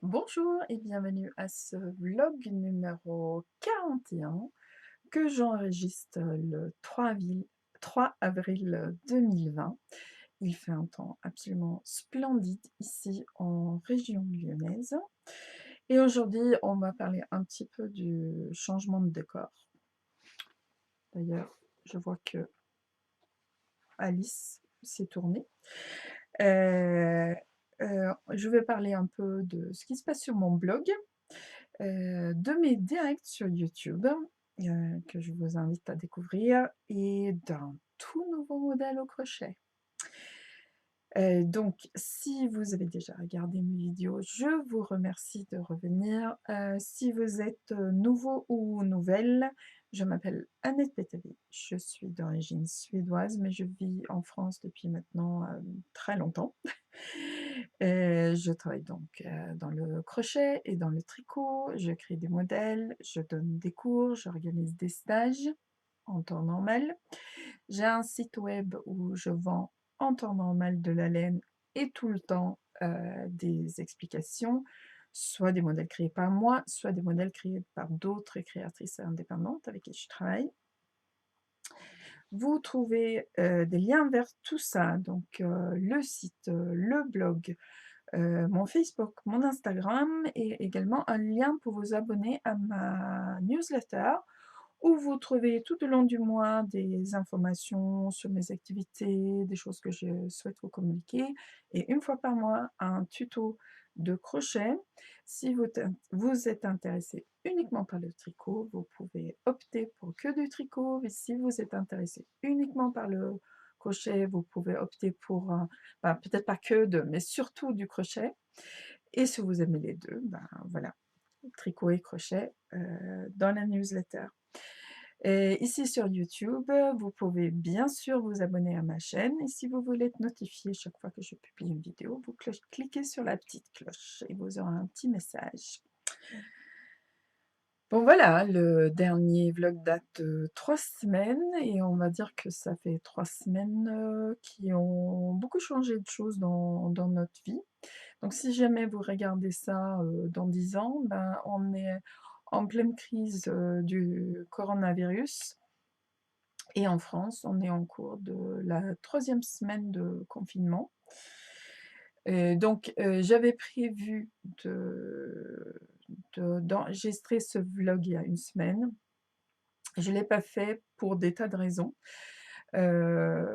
Bonjour et bienvenue à ce vlog numéro 41 que j'enregistre le 3 avril 2020. Il fait un temps absolument splendide ici en région lyonnaise. Et aujourd'hui, on va parler un petit peu du changement de décor. D'ailleurs, je vois que Alice s'est tournée. Euh, je vais parler un peu de ce qui se passe sur mon blog, de mes directs sur YouTube, que je vous invite à découvrir, et d'un tout nouveau modèle au crochet. Donc, si vous avez déjà regardé mes vidéos, je vous remercie de revenir. Si vous êtes nouveau ou nouvelle, je m'appelle Annette Pétavy. Je suis d'origine suédoise, mais je vis en France depuis maintenant très longtemps. Je travaille donc dans le crochet et dans le tricot. Je crée des modèles, je donne des cours, j'organise des stages en temps normal. J'ai un site web où je vends en temps normal de la laine et tout le temps des explications, soit des modèles créés par moi, soit des modèles créés par d'autres créatrices indépendantes avec qui je travaille. Vous trouvez des liens vers tout ça, donc le site, le blog, mon Facebook, mon Instagram et également un lien pour vous abonner à ma newsletter où vous trouvez tout au long du mois des informations sur mes activités, des choses que je souhaite vous communiquer et une fois par mois, un tuto de crochet. Si vous êtes intéressé uniquement par le tricot, vous pouvez opter pour que du tricot. Mais si vous êtes intéressé uniquement par le crochet, vous pouvez opter pour, peut-être pas que de, mais surtout du crochet. Et si vous aimez les deux, ben voilà, tricot et crochet dans la newsletter. Et ici sur YouTube, vous pouvez bien sûr vous abonner à ma chaîne et si vous voulez être notifié chaque fois que je publie une vidéo, vous cliquez sur la petite cloche et vous aurez un petit message. Bon voilà, le dernier vlog date de 3 semaines et on va dire que ça fait 3 semaines qui ont beaucoup changé de choses dans notre vie. Donc si jamais vous regardez ça dans 10 ans, ben, on est en pleine crise du coronavirus. Et en France, on est en cours de la 3e semaine de confinement. Donc, j'avais prévu d'enregistrer ce vlog il y a 1 semaine. Je ne l'ai pas fait pour des tas de raisons. Heu,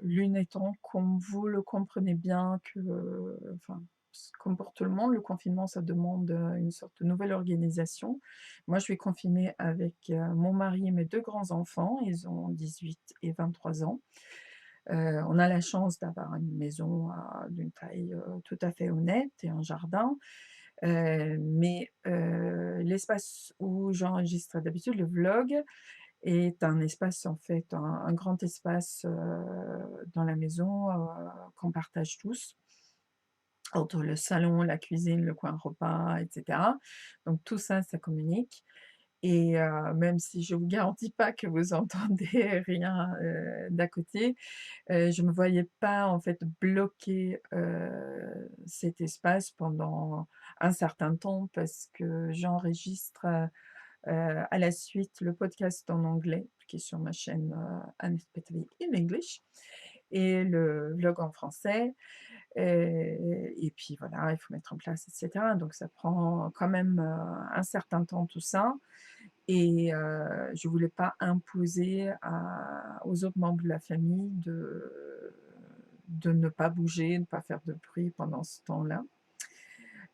L'une étant, comme vous le comprenez bien, que, enfin, comme pour tout le monde, le confinement, ça demande, une sorte de nouvelle organisation. Moi, je suis confinée avec, mon mari et mes 2 grands-enfants. Ils ont 18 et 23 ans. On a la chance d'avoir une maison, d'une taille, tout à fait honnête et un jardin. Mais, l'espace où j'enregistre d'habitude le vlog est un espace, en fait, un grand espace, dans la maison, qu'on partage tous, entre le salon, la cuisine, le coin repas et cetera. Donc tout ça, ça communique et même si je vous garantis pas que vous entendez rien, d'à côté, je me voyais pas, en fait, bloquer, cet espace pendant un certain temps parce que j'enregistre, à la suite le podcast en anglais qui est sur ma chaîne, Annette Petri in English et le vlog en français, et puis voilà, il faut mettre en place et cetera. Donc ça prend quand même, un certain temps tout ça et je voulais pas imposer aux autres membres de la famille de ne pas bouger, de ne pas faire de bruit pendant ce temps-là.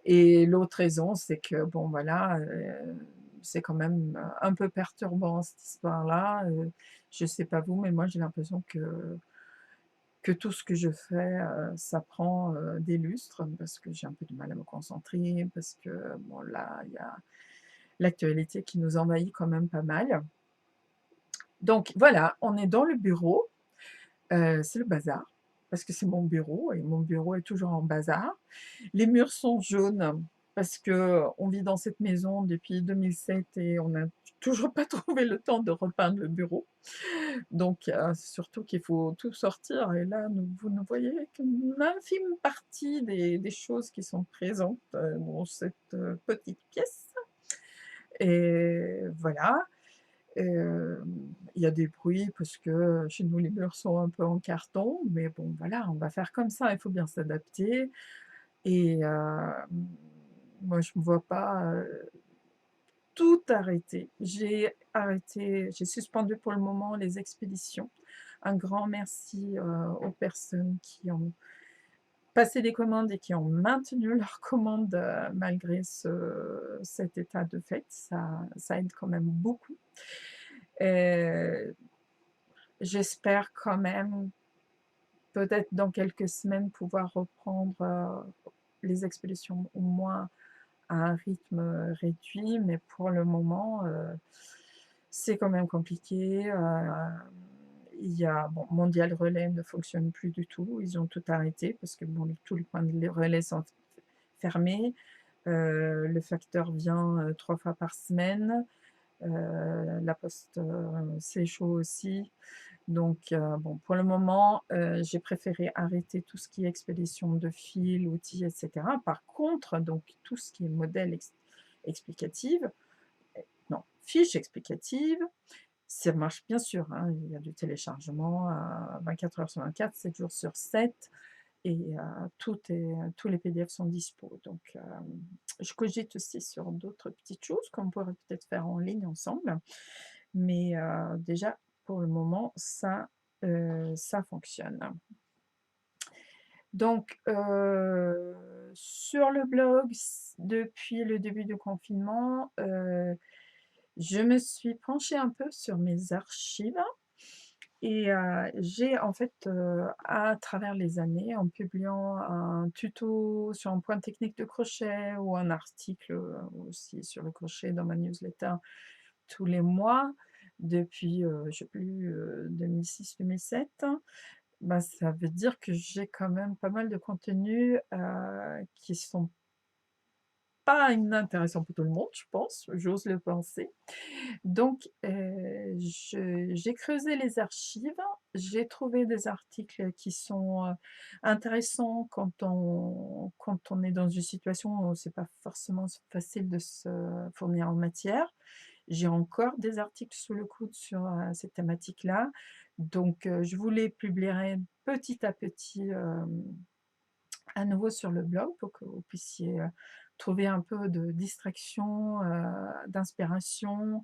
Et l'autre raison, c'est que bon voilà, c'est quand même, un peu perturbant cette histoire-là, je sais pas vous, mais moi j'ai l'impression que tout ce que je fais, ça prend, des lustres parce que j'ai un peu du mal à me concentrer, parce que bon là, il y a l'actualité qui nous envahit quand même pas mal. Donc voilà, on est dans le bureau, c'est le bazar, parce que c'est mon bureau et mon bureau est toujours en bazar. Les murs sont jaunes. parce qu'on vit dans cette maison depuis 2007 et on n'a toujours pas trouvé le temps de repeindre le bureau. Donc surtout qu'il faut tout sortir et là, vous ne voyez qu'une infime partie des choses qui sont présentes, dans cette, petite pièce et voilà. Il y a des bruits parce que chez nous, les murs sont un peu en carton, mais bon, voilà, on va faire comme ça, il faut bien s'adapter et moi, je ne me vois pas, tout arrêter. J'ai suspendu pour le moment les expéditions. Un grand merci, aux personnes qui ont passé des commandes et qui ont maintenu leurs commandes, malgré cet état de fait. Ça aide quand même beaucoup. Heu, J'espère quand même, peut-être dans quelques semaines, pouvoir reprendre, les expéditions au moins à un rythme, réduit, mais pour le moment, c'est quand même compliqué, il y a bon, Mondial Relais ne fonctionne plus du tout. Ils ont tout arrêté parce que bon, tous les points de relais sont fermés. Le facteur vient, 3 fois par semaine. La poste, c'est chaud aussi. Donc bon, pour le moment, j'ai préféré arrêter tout ce qui est expédition de fil, outils et cetera. Par contre, donc tout ce qui est modèle explicative, non, fiche explicative, ça marche bien sûr, hein, il y a du téléchargement à 24 heures sur 24, 7 jours sur 7 et tous les PDF sont dispo. Donc je cogite aussi sur d'autres petites choses qu'on pourrait peut-être faire en ligne ensemble. Mais déjà, pour le moment, ça fonctionne. Donc sur le blog, depuis le début du confinement, je me suis penchée un peu sur mes archives et j'ai en fait, à travers les années, en publiant un tuto sur un point technique de crochet ou un article, aussi sur le crochet dans ma newsletter tous les mois depuis, je sais plus, 2006-2007, bah, ça veut dire que j'ai quand même pas mal de contenus, qui sont pas inintéressants pour tout le monde, je pense, j'ose le penser. Donc j'ai creusé les archives, j'ai trouvé des articles qui sont, intéressants quand on est dans une situation où c'est pas forcément facile de se fournir en matière. J'ai encore des articles sous le coude sur, cette thématique-là, donc je vous les publierai petit à petit, à nouveau sur le blog pour que vous puissiez, trouver un peu de distraction, d'inspiration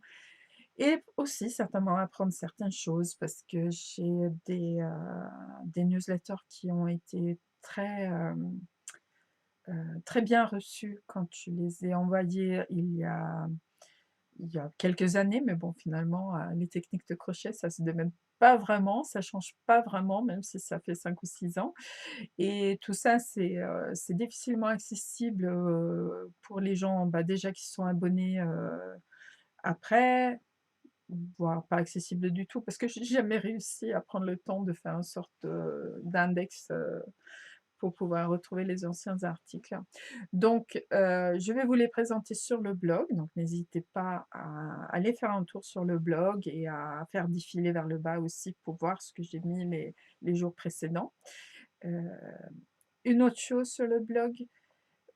et aussi certainement apprendre certaines choses parce que j'ai des newsletters qui ont été très bien reçus quand je les ai envoyés il y a quelques années, mais bon finalement, les techniques de crochet, ça se démène pas vraiment, ça change pas vraiment, même si ça fait 5 ou 6 ans et tout ça, c'est difficilement accessible, pour les gens, bah, déjà qui sont abonnés, après, voire pas accessible du tout parce que j'ai jamais réussi à prendre le temps de faire une sorte, d'index, pour pouvoir retrouver les anciens articles. Donc je vais vous les présenter sur le blog, donc n'hésitez pas à aller faire un tour sur le blog et à faire défiler vers le bas aussi pour voir ce que j'ai mis les jours précédents. Heu, une autre chose sur le blog,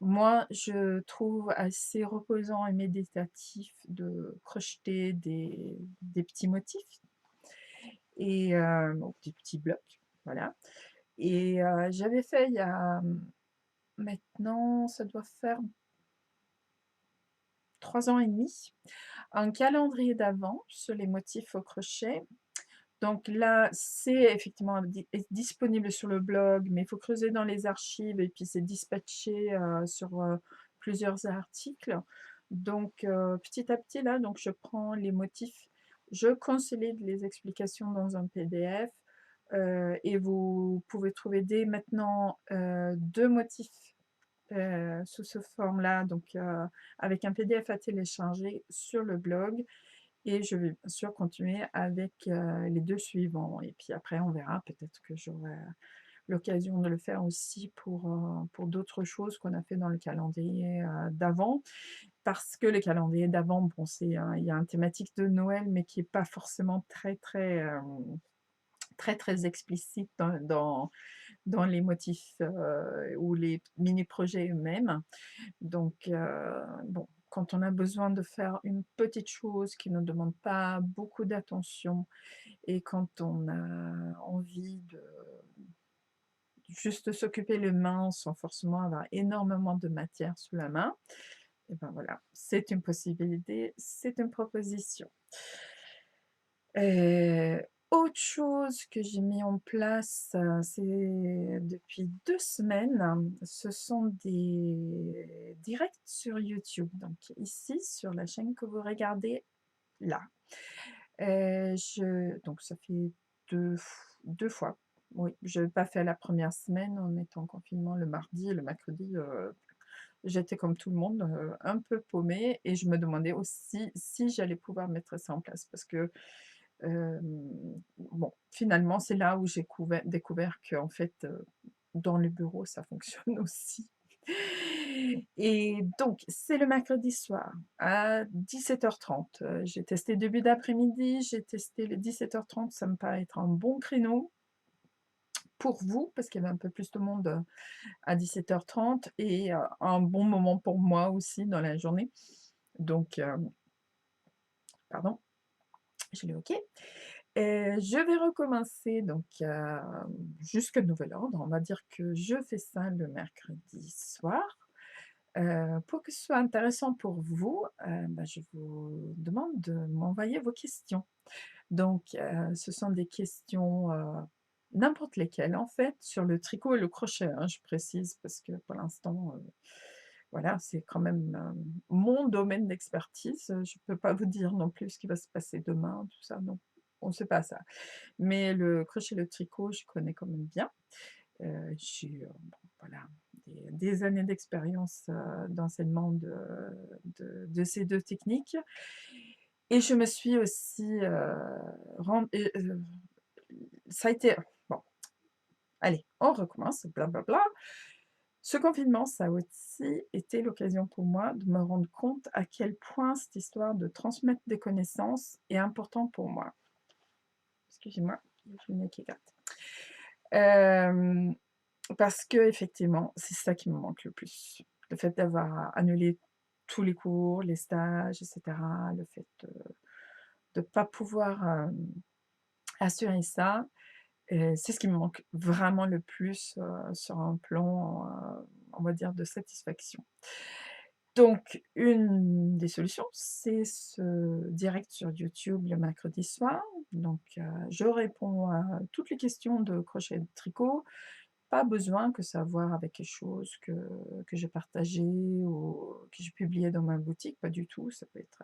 moi je trouve assez reposant et méditatif de crocheter des petits motifs et donc des petits blocs, voilà et j'avais fait il y a, maintenant ça doit faire 3 ans et demi, un calendrier d'avent sur les motifs au crochet. Donc là, c'est effectivement disponible sur le blog, mais il faut creuser dans les archives et puis c'est dispatché, sur, plusieurs articles. Donc petit à petit là, donc je prends les motifs, je consolide les explications dans un PDF, et vous pouvez trouver dès maintenant, 2 motifs, sous ce forme-là, donc avec un PDF à télécharger sur le blog et je vais bien sûr continuer avec, les 2 suivants et puis après on verra, peut-être que j'aurai l'occasion de le faire aussi pour d'autres choses qu'on a fait dans le calendrier, d'avant. Parce que le calendrier d'avant, bon, il y a un thématique de Noël, mais qui est pas forcément très, très explicite dans les motifs, ou les mini projets eux-mêmes. Donc bon, quand on a besoin de faire une petite chose qui ne demande pas beaucoup d'attention et quand on a envie de juste s'occuper les mains sans forcément avoir énormément de matière sous la main, et ben voilà, c'est une possibilité, c'est une proposition. Heu, Autre chose que j'ai mis en place, c'est depuis 2 semaines, ce sont des directs sur YouTube. Donc ici, sur la chaîne que vous regardez là. Donc ça fait 2 fois. Oui, je l'ai pas fait la première semaine, on était en confinement le mardi et le mercredi, j'étais comme tout le monde, un peu paumée et je me demandais aussi si j'allais pouvoir mettre ça en place parce que, bon, finalement, c'est là où j'ai découvert qu'en fait, dans le bureau, ça fonctionne aussi. Et donc, c'est le mercredi soir à 17h30. J'ai testé début d'après-midi, j'ai testé le 17h30, ça me paraît être un bon créneau pour vous, parce qu'il y avait un peu plus de monde, à 17h30 et un bon moment pour moi aussi dans la journée. Donc, pardon, je l'ai OK. Je vais recommencer donc, jusqu'à nouvel ordre. On va dire que je fais ça le mercredi soir. Pour que ce soit intéressant pour vous, bah, je vous demande de m'envoyer vos questions. Donc, ce sont des questions, n'importe lesquelles en fait, sur le tricot et le crochet, hein, je précise parce que pour l'instant, voilà, c'est quand même, mon domaine d'expertise. Je ne peux pas vous dire non plus ce qui va se passer demain, tout ça, non, on ne sait pas ça. Mais le crochet et le tricot, je connais quand même bien. J'ai, bon, voilà, des années d'expérience, d'enseignement de ces 2 techniques et je me suis aussi, ça a été bon, allez, on recommence, blablabla. Ce confinement, ça a aussi été l'occasion pour moi de me rendre compte à quel point cette histoire de transmettre des connaissances est important pour moi. Excusez-moi, j'ai le nez qui gratte. Hem Parce qu'effectivement, c'est ça qui me manque le plus. Le fait d'avoir annulé tous les cours, les stages et cetera, le fait de pas pouvoir, assurer ça, c'est ce qui me manque vraiment le plus, sur un plan, on va dire de satisfaction. Donc une des solutions, c'est ce direct sur YouTube le mercredi soir. Donc, je réponds à toutes les questions de crochet et de tricot. Pas besoin que ça a à voir avec quelque chose que j'ai partagé ou que j'ai publié dans ma boutique, pas du tout. Ça peut être,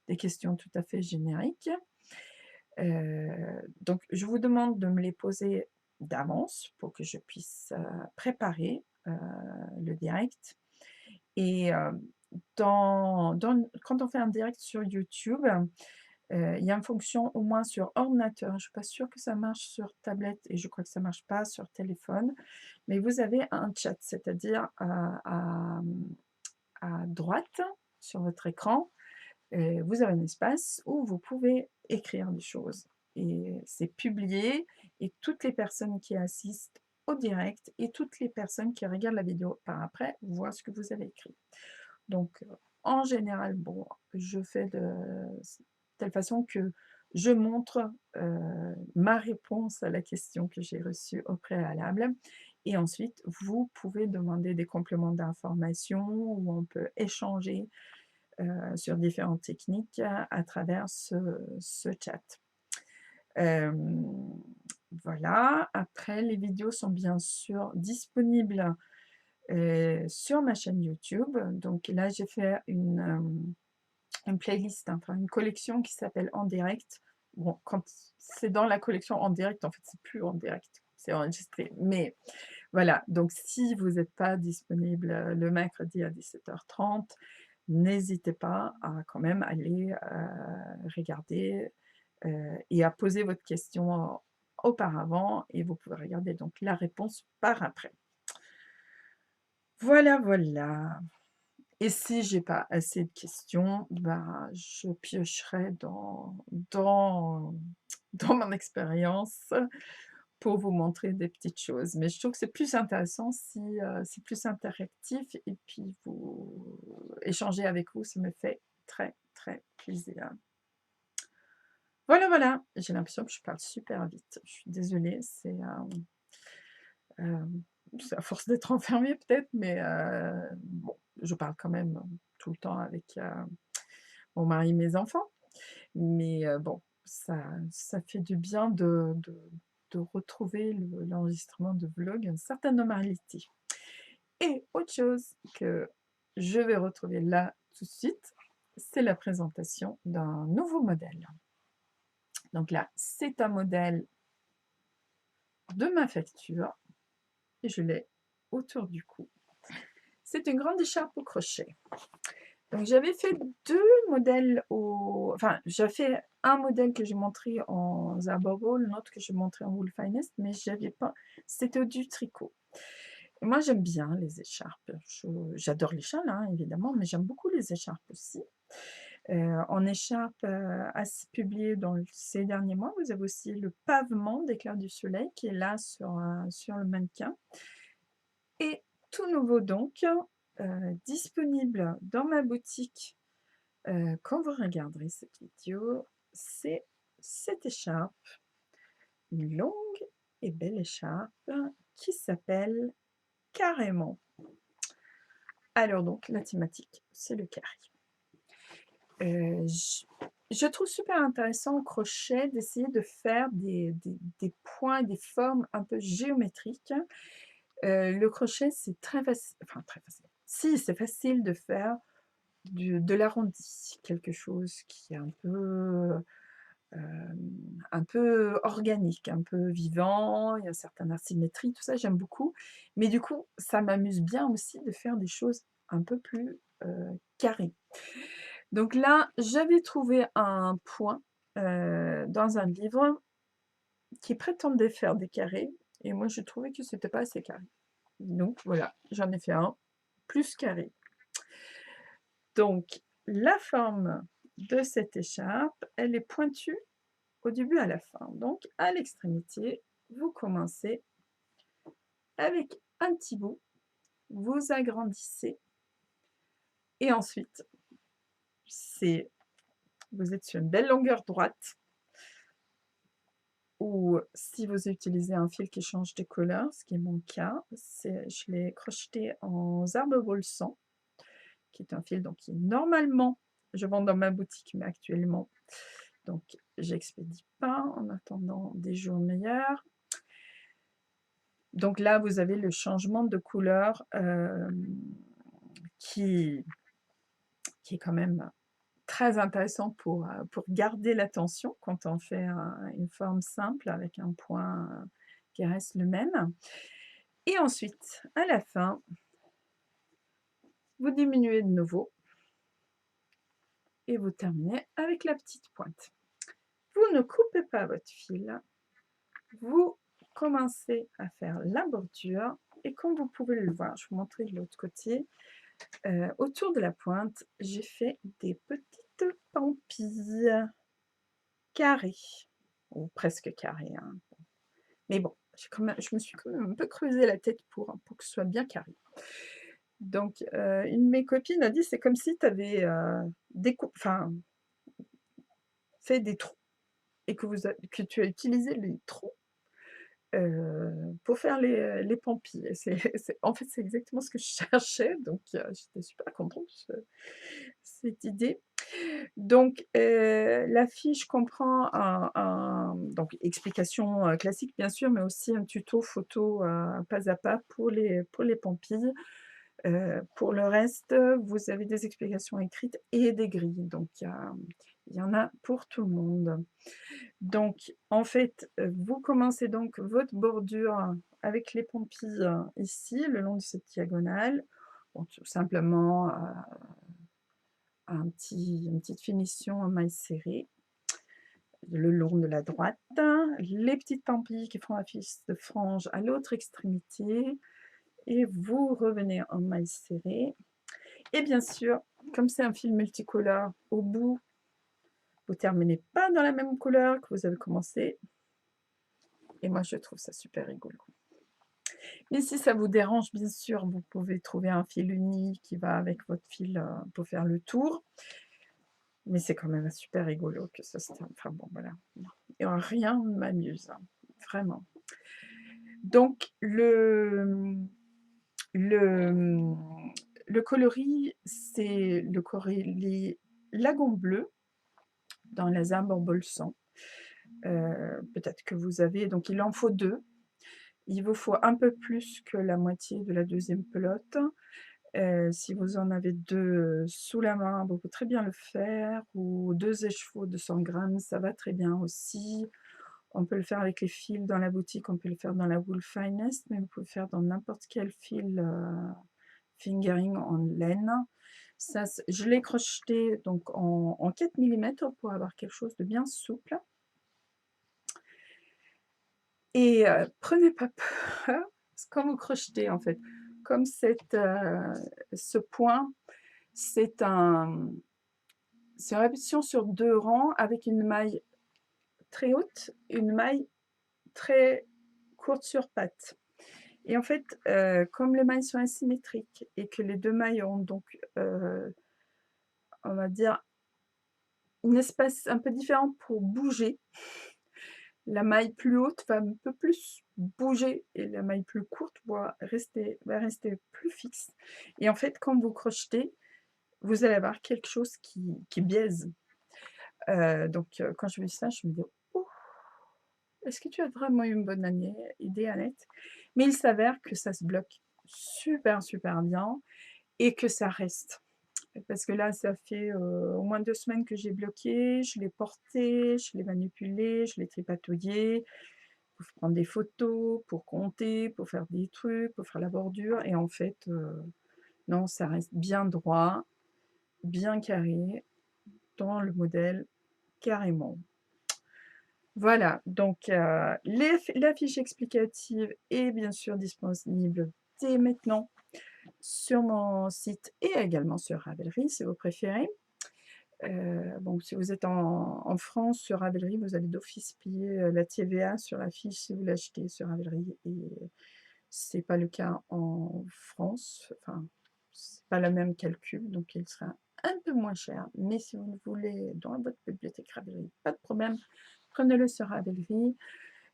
des questions tout à fait génériques. Donc je vous demande de me les poser d'avance pour que je puisse, préparer, le direct et quand on fait un direct sur YouTube, il y a une fonction au moins sur ordinateur, je ne suis pas sûre que ça marche sur tablette et je crois que ça ne marche pas sur téléphone, mais vous avez un chat, c'est-à-dire à droite sur votre écran, vous avez un espace où vous pouvez écrire des choses et c'est publié et toutes les personnes qui assistent au direct et toutes les personnes qui regardent la vidéo par après voient ce que vous avez écrit. Donc, en général, bon, je fais de telle façon que je montre, ma réponse à la question que j'ai reçue au préalable et ensuite vous pouvez demander des compléments d'information où on peut échanger, sur différentes techniques à travers ce chat. Hem, voilà, après les vidéos sont bien sûr disponibles, sur ma chaîne YouTube. Donc là, j'ai fait une playlist, hein, enfin une collection qui s'appelle «En direct». Bon, quand c'est dans la collection «En direct», en fait, c'est plus en direct, c'est enregistré. Mais voilà, donc si vous n'êtes pas disponible, le mercredi à 17h30, n'hésitez pas à quand même aller, regarder, et à poser votre question auparavant et vous pouvez regarder donc la réponse par après. Voilà, voilà. Et si j'ai pas assez de questions, ben, je piocherai dans mon expérience pour vous montrer des petites choses. Mais je trouve que c'est plus intéressant si, c'est plus interactif et puis vous échanger avec vous, ça me fait très, très plaisir. Voilà, voilà, j'ai l'impression que je parle super vite. Je suis désolée, hem, c'est à force d'être enfermée peut-être, mais bon, je parle quand même tout le temps avec, mon mari et mes enfants. Mais bon, ça fait du bien de retrouver l'enregistrement de vlog, une certaine normalité. Et autre chose que je vais retrouver là tout de suite, c'est la présentation d'un nouveau modèle. Donc là, c'est un modèle de ma facture et je l'ai autour du cou. C'est une grande écharpe au crochet. Donc j'avais fait 2 modèles j'ai fait un modèle que j'ai montré en Zarbot Wool, l'autre que j'ai montré en Wool Finest, mais j'avais pas c'était du tricot. Et moi j'aime bien les écharpes, j'adore les châles, hein, évidemment, mais j'aime beaucoup les écharpes aussi. En écharpe, publié ces derniers mois, vous avez aussi le pavement d'Éclairs du soleil qui est là sur le mannequin et tout nouveau donc, disponible dans ma boutique. Quand vous regarderez cette vidéo, c'est cette écharpe, une longue et belle écharpe qui s'appelle Carrément. Alors donc la thématique, c'est le carré. Je trouve super intéressant au crochet d'essayer de faire des points, des formes un peu géométriques. Le crochet, c'est très facile, enfin très facile. Si, c'est facile de faire de l'arrondi, quelque chose qui est un peu organique, un peu vivant, il y a une certaine asymétrie, tout ça, j'aime beaucoup. Mais du coup, ça m'amuse bien aussi de faire des choses un peu plus, carrées. Donc là, j'avais trouvé un point, dans un livre qui prétendait faire des carrés et moi je trouvais que c'était pas assez carré. Donc voilà, j'en ai fait un plus carré. Donc la forme de cette écharpe, elle est pointue au début à la fin. Donc à l'extrémité, vous commencez avec un petit bout, vous agrandissez et ensuite vous êtes sur une belle longueur droite ou si vous utilisez un fil qui change de couleur, ce qui est mon cas, je l'ai crocheté en Zarbot Wool 100, qui est un fil donc qui normalement je vends dans ma boutique, mais actuellement donc j'expédie pas en attendant des jours meilleurs. Donc là, vous avez le changement de couleur, qui est quand même très intéressant pour garder l'attention quand on fait une forme simple avec un point, qui reste le même. Et ensuite, à la fin, vous diminuez de nouveau et vous terminez avec la petite pointe. Vous ne coupez pas votre fil, vous commencez à faire la bordure et comme vous pouvez le voir, je vais vous montrer de l'autre côté, autour de la pointe, j'ai fait des petites pampilles carrées, ou presque carrées, hein. Mais bon, je me suis quand même un peu creusé la tête pour que ce soit bien carré. Donc, une de mes copines a dit: «C'est comme si tu avais, fait des trous et que tu as utilisé les trous, pour faire les pampilles» et en fait, c'est exactement ce que je cherchais, donc j'étais super contente de cette idée. Donc, la fiche comprend donc explication, classique bien sûr, mais aussi un tuto photo, pas à pas pour les pampilles. Pour le reste, vous avez des explications écrites et des grilles, donc il y en a pour tout le monde. Donc en fait, vous commencez donc votre bordure avec les pampilles, ici, le long de cette diagonale. Bon, tout simplement, une petite finition en maille serrée. le long de la droite, les petites pampilles qui font la fiche de frange à l'autre extrémité et vous revenez en maille serrée. Et bien sûr, comme c'est un fil multicolore, au bout, vous terminez pas dans la même couleur que vous avez commencé. Et moi, je trouve ça super rigolo. Mais si ça vous dérange, bien sûr, vous pouvez trouver un fil uni qui va avec votre fil pour faire le tour. Mais c'est quand même super rigolo que ça se termine. Enfin bon, voilà. Et rien ne m'amuse, hein, vraiment. Donc, le, le coloris, c'est le coloris lagon bleu dans les arbres bolsans. Peut-être que vous avez, donc il en faut 2. Il vous faut un peu plus que la moitié de la deuxième pelote. Si vous en avez 2 sous la main, vous pouvez très bien le faire, ou 2 écheveaux de 100 grammes, ça va très bien aussi. On peut le faire avec les fils dans la boutique, on peut le faire dans la Wool Finest, mais vous pouvez le faire dans n'importe quel fil fingering en laine. Ça, je l'ai crocheté donc en 4 mm pour avoir quelque chose de bien souple. Et prenez pas peur, quand vous crochetez en fait, comme ce point, c'est une répétition sur 2 rangs avec une maille très haute, une maille très courte sur patte. Et en fait, comme les mailles sont asymétriques et que les 2 mailles ont donc, on va dire, un espace un peu différent pour bouger, la maille plus haute va un peu plus bouger et la maille plus courte va rester plus fixe. Et en fait, quand vous crochetez, vous allez avoir quelque chose qui biaise. Donc, quand je vis ça, je me dis: «Oh, est-ce que tu as vraiment eu une bonne idée, Annette?» Mais il s'avère que ça se bloque super, super bien et que ça reste. Parce que là, ça fait, au moins 2 semaines que j'ai bloqué, je l'ai porté, je l'ai manipulé, je l'ai tripatouillé, pour prendre des photos, pour compter, pour faire des trucs, pour faire la bordure et en fait, non, ça reste bien droit, bien carré dans le modèle, carrément. Voilà, donc la fiche explicative est bien sûr disponible dès maintenant sur mon site et également sur Ravelry si vous préférez. Bon, si vous êtes en France, sur Ravelry, vous allez d'office payer la TVA sur la fiche si vous l'achetez sur Ravelry et c'est pas le cas en France. Enfin, c'est pas le même calcul, donc il sera un peu moins cher. Mais si vous le voulez dans votre bibliothèque Ravelry, pas de problème, prenez-le sur Ravelry.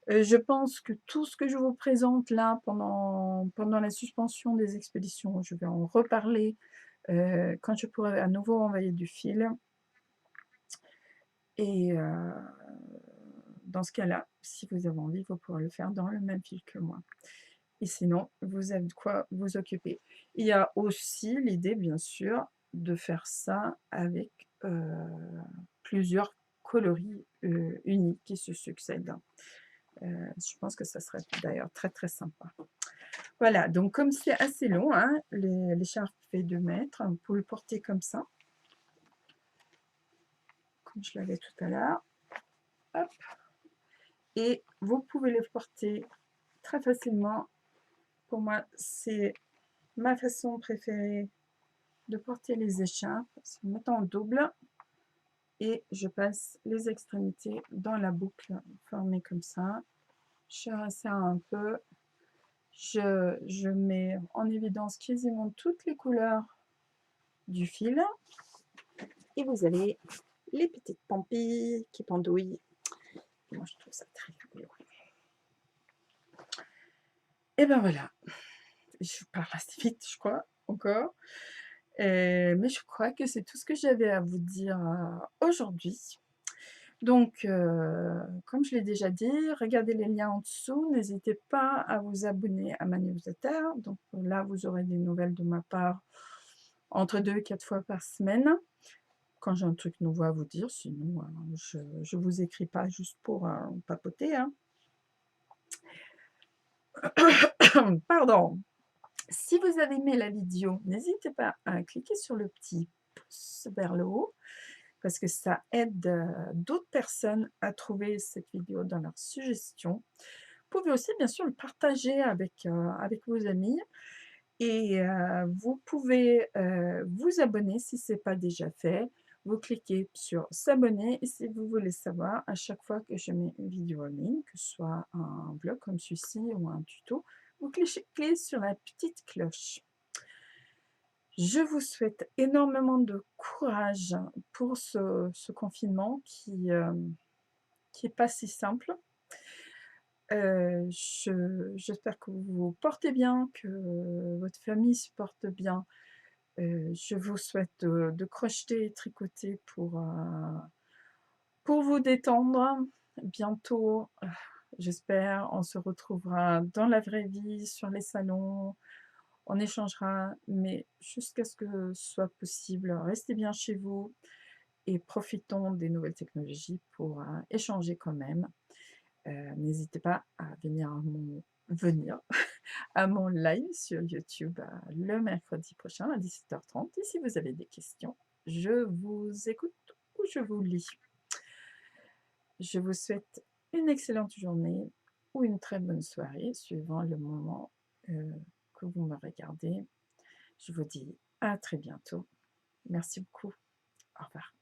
Je pense que tout ce que je vous présente là pendant la suspension des expéditions, je vais en reparler quand je pourrai à nouveau envoyer du fil. Et dans ce cas-là, si vous avez envie, vous pourrez le faire dans le même fil que moi. Et sinon, vous avez de quoi vous occuper. Il y a aussi l'idée, bien sûr, de faire ça avec plusieurs coloris uniques qui se succèdent. Je pense que ça serait d'ailleurs très très sympa. Voilà, donc comme c'est assez long, hein, l'écharpe fait 2 mètres, vous pouvez le porter comme ça, comme je l'avais tout à l'heure. Hop. Et vous pouvez le porter très facilement. Pour moi, c'est ma façon préférée de porter les écharpes. C'est en mettant en double et je passe les extrémités dans la boucle formée comme ça. Je resserre un peu. Je mets en évidence quasiment toutes les couleurs du fil. Et vous avez les petites pampilles qui pendouillent. Moi, je trouve ça très rigolo. Et ben voilà. Je parle assez vite, je crois, encore. Mais je crois que c'est tout ce que j'avais à vous dire aujourd'hui. Donc, comme je l'ai déjà dit, regardez les liens en dessous. N'hésitez pas à vous abonner à ma newsletter. Donc là, vous aurez des nouvelles de ma part entre 2 et 4 fois par semaine. Quand j'ai un truc nouveau à vous dire, sinon je ne vous écris pas juste pour papoter. Hein. Pardon. Si vous avez aimé la vidéo, n'hésitez pas à cliquer sur le petit pouce vers le haut. parce que ça aide, d'autres personnes à trouver cette vidéo dans leurs suggestions. Vous pouvez aussi bien sûr le partager avec vos amis et vous pouvez, vous abonner si ce n'est pas déjà fait. Vous cliquez sur «S'abonner» et si vous voulez savoir à chaque fois que je mets une vidéo en ligne, que ce soit un vlog comme celui-ci ou un tuto, vous cliquez sur la petite cloche. Je vous souhaite énormément de courage pour ce confinement qui est pas si simple. J'espère que vous vous portez bien, que votre famille se porte bien. Je vous souhaite de crocheter et tricoter pour vous détendre. Bientôt, j'espère, on se retrouvera dans la vraie vie, sur les salons, on échangera, mais jusqu'à ce que ce soit possible, restez bien chez vous et profitons des nouvelles technologies pour, échanger quand même. N'hésitez pas à venir à mon live sur YouTube, le mercredi prochain à 17h30 et si vous avez des questions, je vous écoute ou je vous lis. Je vous souhaite une excellente journée ou une très bonne soirée suivant le moment, que vous me regardez. Je vous dis à très bientôt. Merci beaucoup. Au revoir.